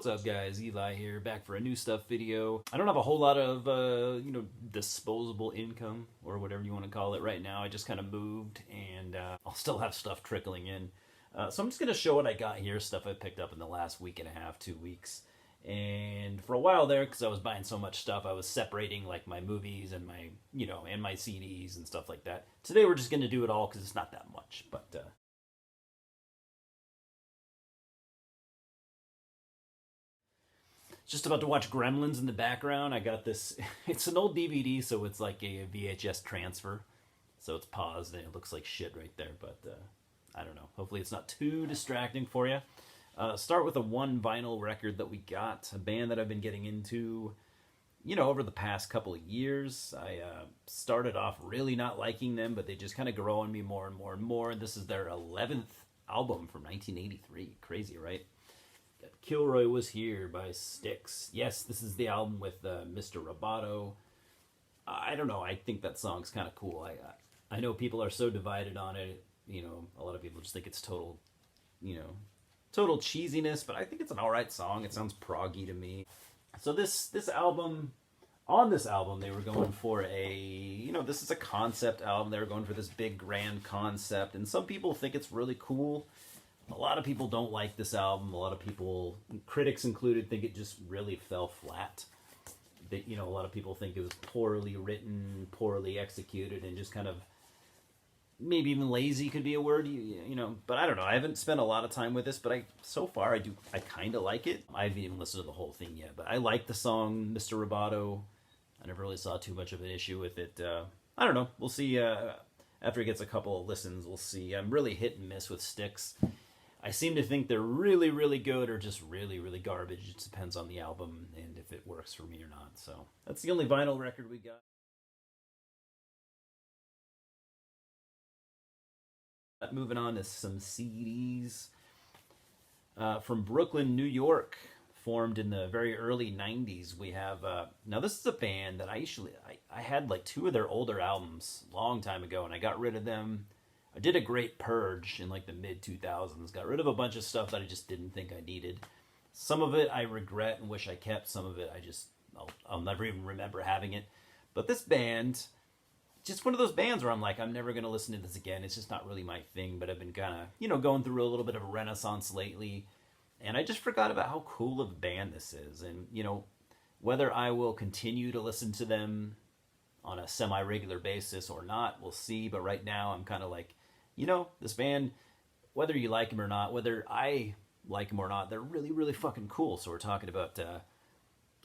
What's up guys, Eli here, back for a new stuff video. I don't have a whole lot of, disposable income, or whatever you want to call it right now. I just kind of moved, and I'll still have stuff trickling in. So I'm just going to show what I got here, stuff I picked up in the last week and a half, 2 weeks. And for a while there, because I was buying so much stuff, I was separating like my movies and my, and my CDs and stuff like that. Today we're just going to do it all because it's not that much, but... Just about to watch Gremlins in the background. I got this, it's an old DVD, so it's like a VHS transfer. So it's paused and it looks like shit right there, but I don't know. Hopefully it's not too distracting for you. Start with a one vinyl record that we got, a band that I've been getting into, over the past couple of years. I started off really not liking them, but they just kind of grow on me more and more and more. This is their 11th album from 1983. Crazy, right? Kilroy Was Here by Styx. Yes, this is the album with Mr. Roboto. I don't know. I think that song's kind of cool. I know people are so divided on it. A lot of people just think it's total cheesiness, but I think it's an alright song. It sounds proggy to me. So this album, on this album, they were going for this is a concept album. They were going for this big grand concept, and some people think it's really cool. A lot of people don't like this album. A lot of people, critics included, think it just really fell flat. That a lot of people think it was poorly written, poorly executed, and just kind of maybe even lazy could be a word. But I don't know. I haven't spent a lot of time with this, but so far I kind of like it. I haven't even listened to the whole thing yet, but I like the song Mr. Roboto. I never really saw too much of an issue with it. I don't know. We'll see. After it gets a couple of listens, we'll see. I'm really hit and miss with Styx. I seem to think they're really, really good or just really, really garbage. It depends on the album and if it works for me or not. So that's the only vinyl record we got. Moving on to some CDs. From Brooklyn, New York, formed in the very early 90s. We have, now this is a band that I had like 2 of their older albums a long time ago, and I got rid of them. I did a great purge in like the mid-2000s. Got rid of a bunch of stuff that I just didn't think I needed. Some of it I regret and wish I kept. Some of it I'll never even remember having it. But this band, just one of those bands where I'm like, I'm never going to listen to this again. It's just not really my thing. But I've been kind of, going through a little bit of a renaissance lately. And I just forgot about how cool of a band this is. And, whether I will continue to listen to them on a semi-regular basis or not, we'll see. But right now I'm kind of like, this band, whether you like them or not, whether I like them or not, they're really, really fucking cool. So we're talking about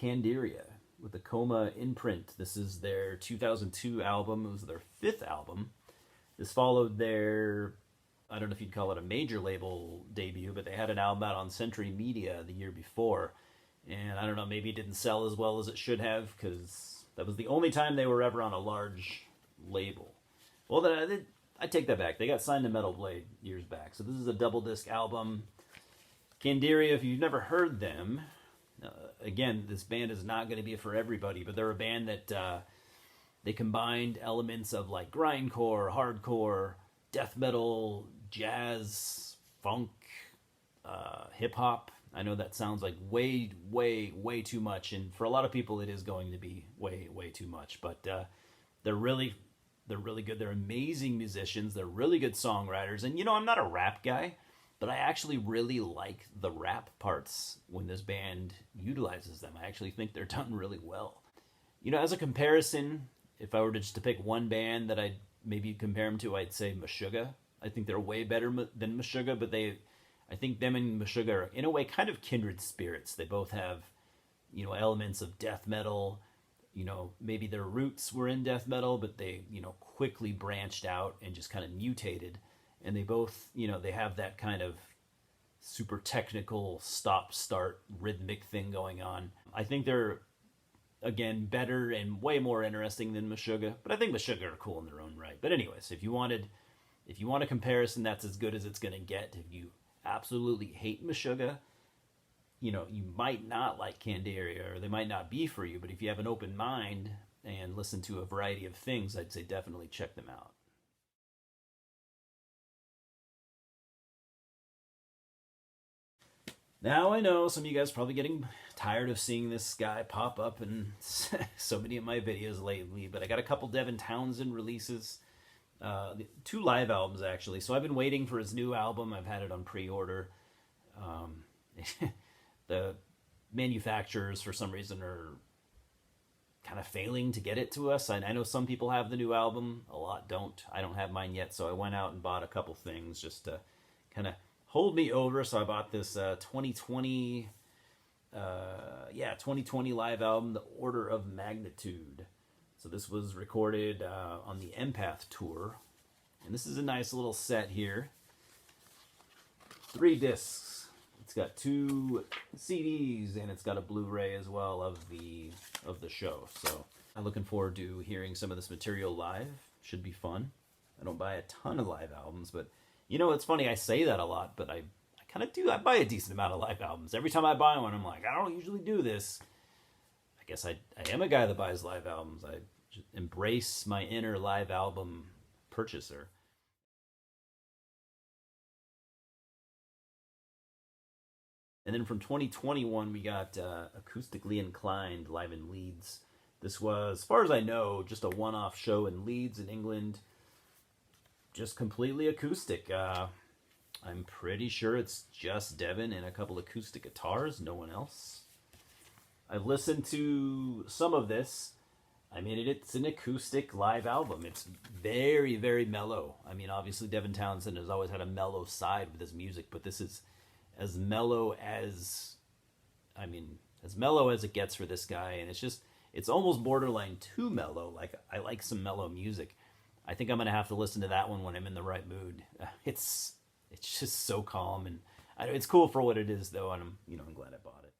Candiria with the Coma Imprint. This is their 2002 album. It was their 5th album. This followed their, I don't know if you'd call it a major label debut, but they had an album out on Century Media the year before. And I don't know, maybe it didn't sell as well as it should have, because that was the only time they were ever on a large label. Well, I take that back. They got signed to Metal Blade years back. So this is a double disc album. Candiria, if you've never heard them, again, this band is not going to be for everybody, but they're a band that they combined elements of like grindcore, hardcore, death metal, jazz, funk, hip hop. I know that sounds like way, way, way too much, and for a lot of people it is going to be way, way too much, but they're really good. They're amazing musicians. They're really good songwriters. And, I'm not a rap guy, but I actually really like the rap parts when this band utilizes them. I actually think they're done really well. As a comparison, if I were just to pick one band that I'd maybe compare them to, I'd say Meshuggah. I think they're way better than Meshuggah, but I think them and Meshuggah are, in a way, kind of kindred spirits. They both have, elements of death metal. Maybe their roots were in death metal, but they, quickly branched out and just kind of mutated. And they both, they have that kind of super technical stop-start rhythmic thing going on. I think they're, again, better and way more interesting than Meshuggah, but I think Meshuggah are cool in their own right. But anyways, if you want a comparison, that's as good as it's going to get. If you absolutely hate Meshuggah, you might not like Candiria, or they might not be for you, but if you have an open mind and listen to a variety of things, I'd say definitely check them out. Now I know some of you guys are probably getting tired of seeing this guy pop up in so many of my videos lately, but I got a couple Devin Townsend releases, two live albums actually. So I've been waiting for his new album. I've had it on pre-order. Um, the manufacturers, for some reason, are kind of failing to get it to us. I know some people have the new album, a lot don't. I don't have mine yet, so I went out and bought a couple things just to kind of hold me over. So I bought this 2020, 2020 live album, The Order of Magnitude. So this was recorded on the Empath tour, and this is a nice little set here. 3 discs. It's got 2 CDs and it's got a Blu-ray as well of the show. So I'm looking forward to hearing some of this material live. Should be fun. I don't buy a ton of live albums, but you know, it's funny, I say that a lot, but I kind of do. I buy a decent amount of live albums. Every time I buy one, I'm like, I don't usually do this. I guess I am a guy that buys live albums. I just embrace my inner live album purchaser. And then from 2021, we got Acoustically Inclined live in Leeds. This was, as far as I know, just a one-off show in Leeds in England. Just completely acoustic. I'm pretty sure it's just Devin and a couple acoustic guitars, no one else. I've listened to some of this. I mean, it's an acoustic live album. It's very, very mellow. I mean, obviously, Devin Townsend has always had a mellow side with his music, but this is as mellow as, I mean, as mellow as it gets for this guy. And it's almost borderline too mellow. Like, I like some mellow music. I think I'm going to have to listen to that one when I'm in the right mood. It's just so calm, and it's cool for what it is, though, and I'm glad I bought it.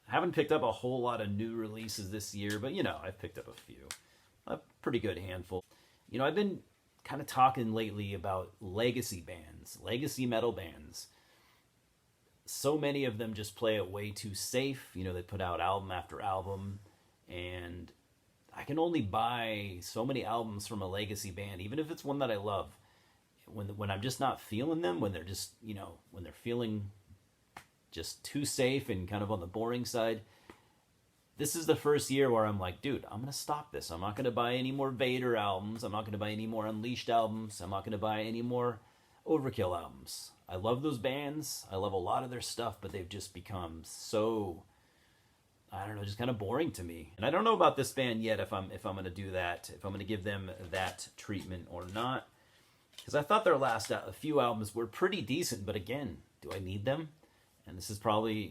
I haven't picked up a whole lot of new releases this year, but I've picked up a few, a pretty good handful. I've been kind of talking lately about legacy bands, legacy metal bands. So many of them just play it way too safe. They put out album after album, and I can only buy so many albums from a legacy band, even if it's one that I love. When I'm just not feeling them, when they're just when they're feeling just too safe and kind of on the boring side. This is the first year where I'm like, dude, I'm gonna stop this. I'm not gonna buy any more Vader albums. I'm not gonna buy any more Unleashed albums. I'm not gonna buy any more Overkill albums. I love those bands. I love a lot of their stuff, but they've just become so, I don't know, just kind of boring to me. And I don't know about this band yet if I'm gonna do that, if I'm gonna give them that treatment or not. Because I thought their last a few albums were pretty decent, but again, do I need them? And this is probably,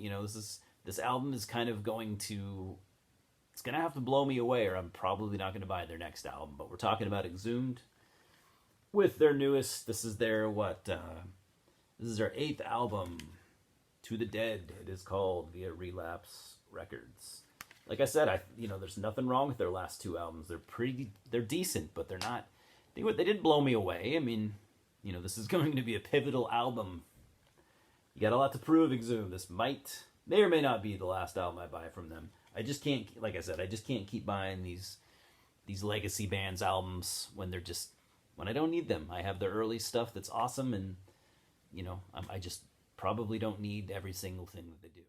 this album is kind of it's gonna have to blow me away, or I'm probably not gonna buy their next album. But we're talking about Exhumed with their newest. This is their this is their 8th album, To the Dead. It is called via Relapse Records. Like I said, there's nothing wrong with their last 2 albums. They're decent, but they're not. They didn't blow me away. I mean, this is going to be a pivotal album. You got a lot to prove, Exhumed. This may or may not be the last album I buy from them. I just can't, like I said, I just can't keep buying these legacy bands albums when I don't need them. I have their early stuff that's awesome, and I just probably don't need every single thing that they do.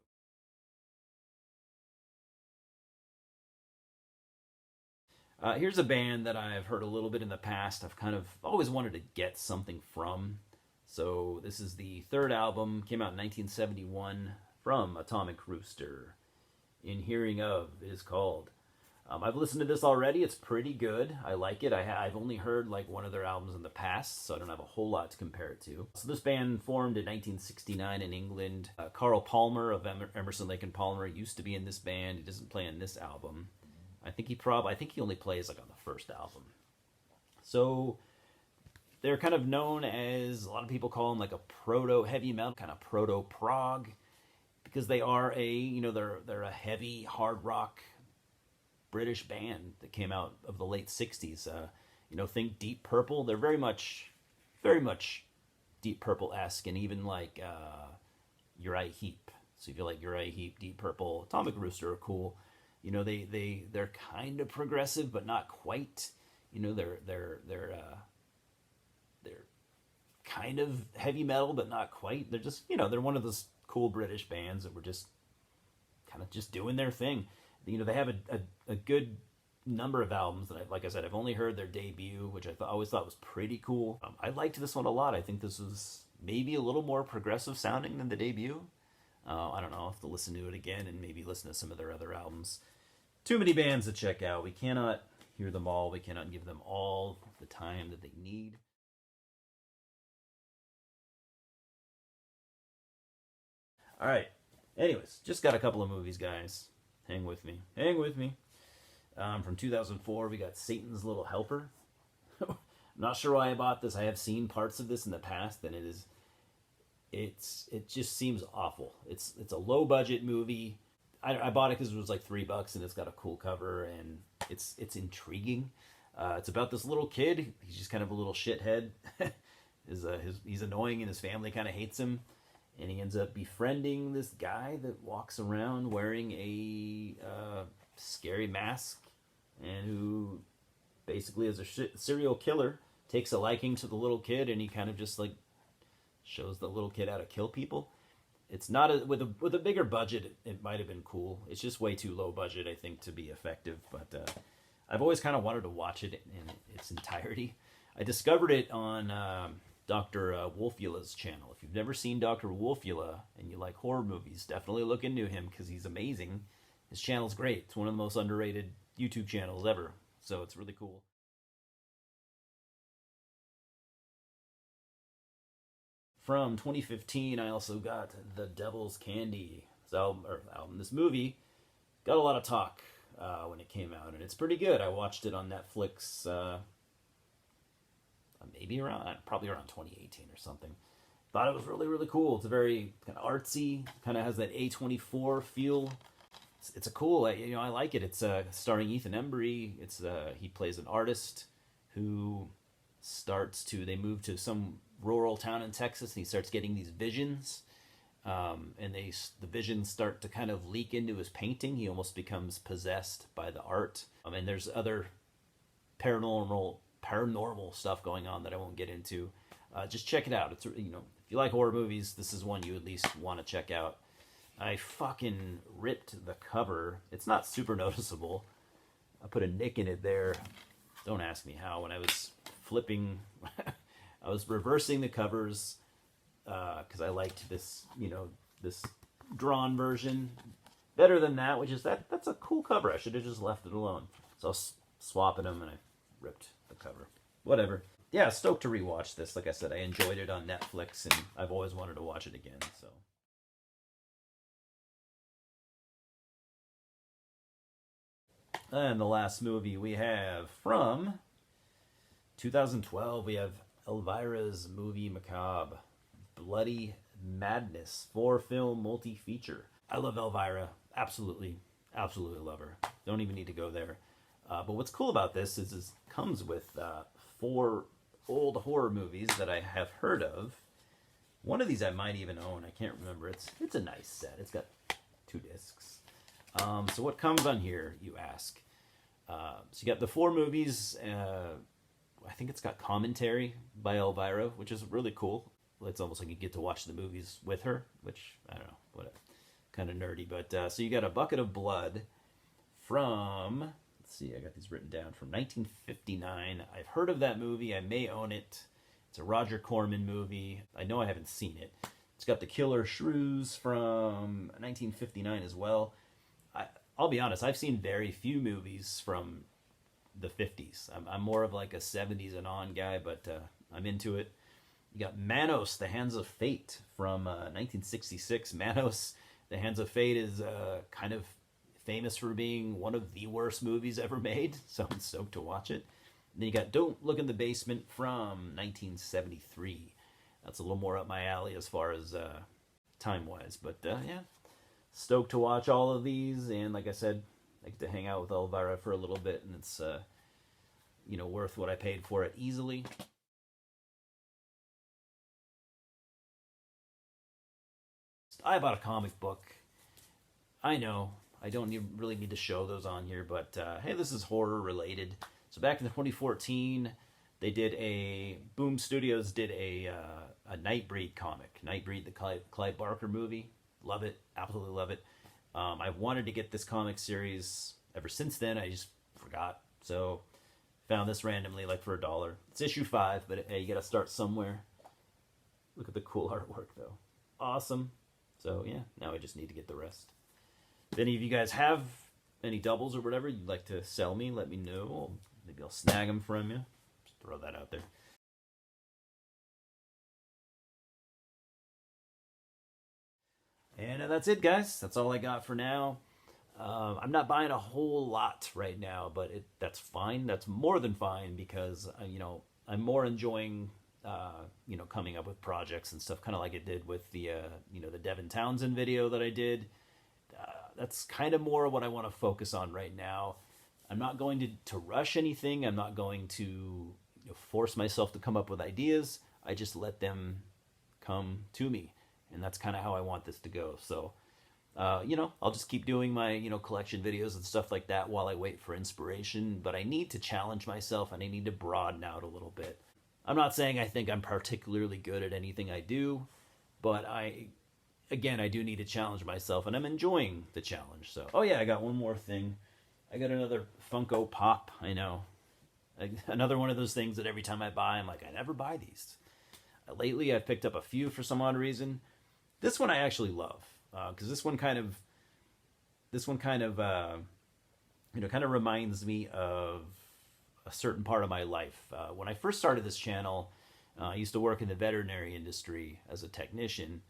Here's a band that I've heard a little bit in the past. I've kind of always wanted to get something from. So this is the 3rd album, came out in 1971 from Atomic Rooster. In Hearing Of is called. I've listened to this already. It's pretty good. I like it. I've only heard like one of their albums in the past, so I don't have a whole lot to compare it to. So this band formed in 1969 in England. Carl Palmer of Emerson, Lake and Palmer used to be in this band. He doesn't play in this album. I think he only plays like on the first album. So they're kind of known as, a lot of people call them like a proto heavy metal, kind of proto prog, because they are they're a heavy hard rock British band that came out of the late 60s. Think Deep Purple. They're very much Deep Purple-esque, and even like Uriah Heep. So if you like Uriah Heep, Deep Purple, Atomic Rooster are cool. They're kind of progressive, but not quite. They're kind of heavy metal, but not quite. They're just, you know, they're one of those cool British bands that were just kind of just doing their thing. You know, they have a good number of albums that, like I said, I've only heard their debut, which always thought was pretty cool. I liked this one a lot. I think this was maybe a little more progressive sounding than the debut. I don't know. I'll have to listen to it again and maybe listen to some of their other albums. Too many bands to check out. We cannot hear them all. We cannot give them all the time that they need. All right. Anyways, just got a couple of movies, guys. Hang with me. Hang with me. From 2004, we got Satan's Little Helper. I'm not sure why I bought this. I have seen parts of this in the past, and it just seems awful. It's a low budget movie. I bought it because it was like $3, and it's got a cool cover, and it's intriguing. It's about this little kid. He's just kind of a little shithead. He's annoying, and his family kind of hates him. And he ends up befriending this guy that walks around wearing a scary mask, and who basically is a serial killer, takes a liking to the little kid, and he kind of just like shows the little kid how to kill people. It's not with a bigger budget, it might have been cool. It's just way too low budget, I think, to be effective. But I've always kind of wanted to watch it in its entirety. I discovered it on Dr. Wolfula's channel. If you've never seen Dr. Wolfula and you like horror movies, definitely look into him because he's amazing. His channel's great. It's one of the most underrated YouTube channels ever. So it's really cool. From 2015, I also got The Devil's Candy. This movie got a lot of talk when it came out, and it's pretty good. I watched it on Netflix probably around 2018 or something. Thought it was really, really cool. It's a very kind of artsy, kind of has that A24 feel. It's a cool, I like it. It's starring Ethan Embry. He plays an artist who they move to some rural town in Texas, and he starts getting these visions. And the visions start to kind of leak into his painting. He almost becomes possessed by the art. And there's other paranormal stuff going on that I won't get into. Just check it out. It's, if you like horror movies, this is one you at least want to check out. I fucking ripped the cover. It's not super noticeable. I put a nick in it there. Don't ask me how. When I was flipping, I was reversing the covers because I liked this, this drawn version better than that, which is that's a cool cover. I should have just left it alone. So I was swapping them, and I ripped the cover. Whatever. Yeah, stoked to rewatch this. Like I said, I enjoyed it on Netflix, and I've always wanted to watch it again. So. And the last movie we have from 2012, we have Elvira's Movie Macabre, Bloody Madness, 4-film multi-feature. I love Elvira. Absolutely love her. Don't even need to go there. But what's cool about this is it comes with 4 old horror movies that I have heard of. One of these I might even own. I can't remember. It's a nice set. It's got 2 discs. So what comes on here, you ask? So you got the 4 movies. I think it's got commentary by Elvira, which is really cool. It's almost like you get to watch the movies with her, which, I don't know, whatever. Kind of nerdy. But so you got A Bucket of Blood from, let's see, I got these written down, from 1959. I've heard of that movie. I may own it. It's a Roger Corman movie. I know I haven't seen it. It's got The Killer Shrews from 1959 as well. I'll be honest, I've seen very few movies from the 50s. I'm more of like a 70s and on guy, but I'm into it. You got Manos, The Hands of Fate from 1966. Manos, The Hands of Fate is kind of famous for being one of the worst movies ever made, so I'm stoked to watch it. And then you got Don't Look in the Basement from 1973. That's a little more up my alley as far as time-wise, but yeah. Stoked to watch all of these, and like I said, I get to hang out with Elvira for a little bit, and it's worth what I paid for it easily. I bought a comic book. I know I don't really need to show those on here, but hey, this is horror related. So back in 2014, They did Boom Studios did a Nightbreed comic, Nightbreed, the Clive Barker movie. Love it, absolutely love it. I've wanted to get this comic series ever since then. I just forgot, so found this randomly, like for $1. It's issue 5, but hey, you gotta start somewhere. Look at the cool artwork, though. Awesome. So yeah, now I just need to get the rest. If any of you guys have any doubles or whatever you'd like to sell me, let me know. Maybe I'll snag them from you. Just throw that out there. And that's it, guys. That's all I got for now. I'm not buying a whole lot right now, but that's fine. That's more than fine because I'm more enjoying coming up with projects and stuff, kind of like it did with the the Devin Townsend video that I did. That's kind of more what I want to focus on right now. I'm not going to rush anything. I'm not going to force myself to come up with ideas. I just let them come to me, and that's kind of how I want this to go. So I'll just keep doing my collection videos and stuff like that while I wait for inspiration, but I need to challenge myself and I need to broaden out a little bit. I'm not saying I think I'm particularly good at anything I do, but I do need to challenge myself, and I'm enjoying the challenge. So, oh yeah, I got one more thing. I got another Funko Pop. I know, another one of those things that every time I buy, I'm like, I never buy these. Lately, I've picked up a few for some odd reason. This one I actually love because this one kind of reminds me of a certain part of my life. When I first started this channel, I used to work in the veterinary industry as a technician.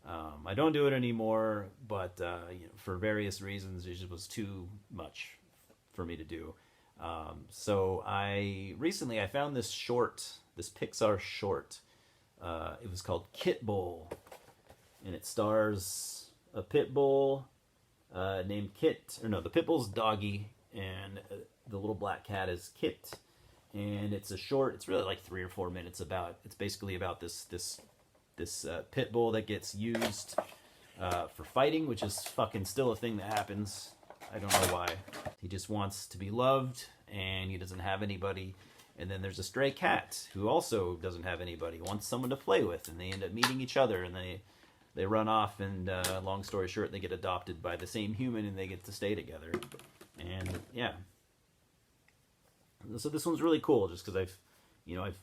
I don't do it anymore, but for various reasons, it just was too much for me to do. So I found this Pixar short. It was called Kitbull, and it stars a pit bull named Kit. Or no, the pit bull's Doggy, and the little black cat is Kit. And it's a short. It's really like 3 or 4 minutes. It's basically about this pit bull that gets used for fighting, which is fucking still a thing that happens. I don't know why. He just wants to be loved, and he doesn't have anybody. And then there's a stray cat who also doesn't have anybody, wants someone to play with, and they end up meeting each other, and they run off, and long story short, they get adopted by the same human, and they get to stay together. And yeah, so this one's really cool, just because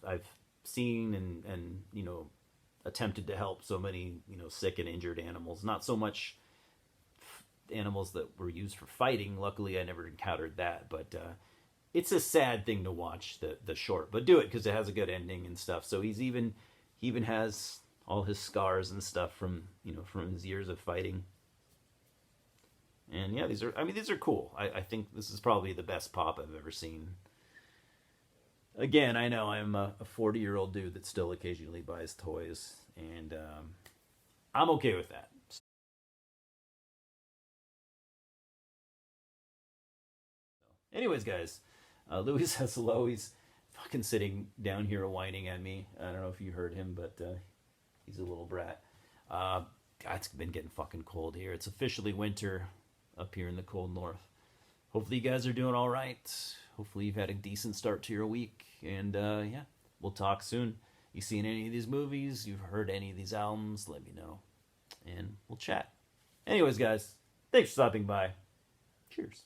I've seen and attempted to help so many sick and injured animals. Not so much animals that were used for fighting. Luckily, I never encountered that, but it's a sad thing to watch, the short, but do it because it has a good ending and stuff. So he even has all his scars and stuff from his years of fighting. And yeah, these are cool. I think this is probably the best pop I've ever seen. Again, I know I'm a 40-year-old dude that still occasionally buys toys, and I'm okay with that. Anyways, guys, Louis says hello. He's fucking sitting down here whining at me. I don't know if you heard him, but he's a little brat. It's been getting fucking cold here. It's officially winter up here in the cold north. Hopefully you guys are doing all right. Hopefully you've had a decent start to your week. And yeah, we'll talk soon. You seen any of these movies? You've heard any of these albums? Let me know. And we'll chat. Anyways, guys, thanks for stopping by. Cheers.